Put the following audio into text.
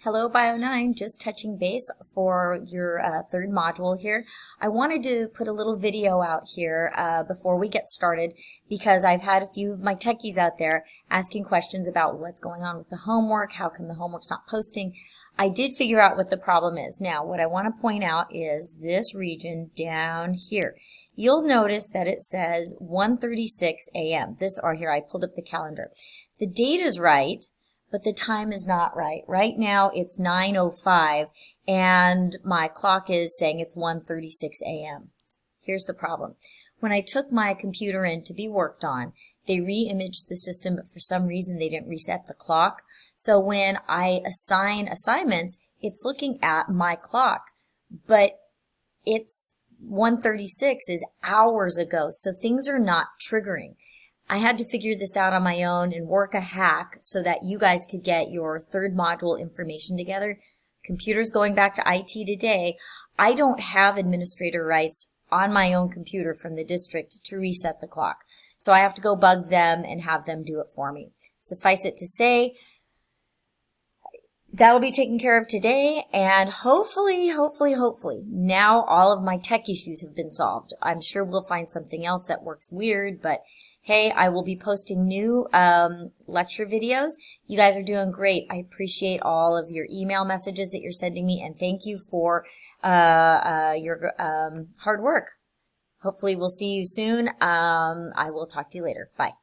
Hello Bio9, just touching base for your third module here. I wanted to put a little video out here before we get started because I've had a few of my techies out there asking questions about what's going on with the homework, how come the homework's not posting. I did figure out what the problem is. Now what I want to point out is this region down here. You'll notice that it says 1:36 a.m. Here I pulled up the calendar. The date is right, but the time is not right. Right now it's 9:05 and my clock is saying it's 1:36 a.m. Here's the problem. When I took my computer in to be worked on, they re-imaged the system, but for some reason they didn't reset the clock. So when I assign assignments, it's looking at my clock, but it's 1:36 is hours ago, so things are not triggering. I had to figure this out on my own and work a hack so that you guys could get your third module information together. Computers going back to IT today. I don't have administrator rights on my own computer from the district to reset the clock. So I have to go bug them and have them do it for me. Suffice it to say, that'll be taken care of today, and hopefully, now all of my tech issues have been solved. I'm sure we'll find something else that works weird, but hey, I will be posting new lecture videos. You guys are doing great. I appreciate all of your email messages that you're sending me, and thank you for your hard work. Hopefully we'll see you soon. I will talk to you later. Bye.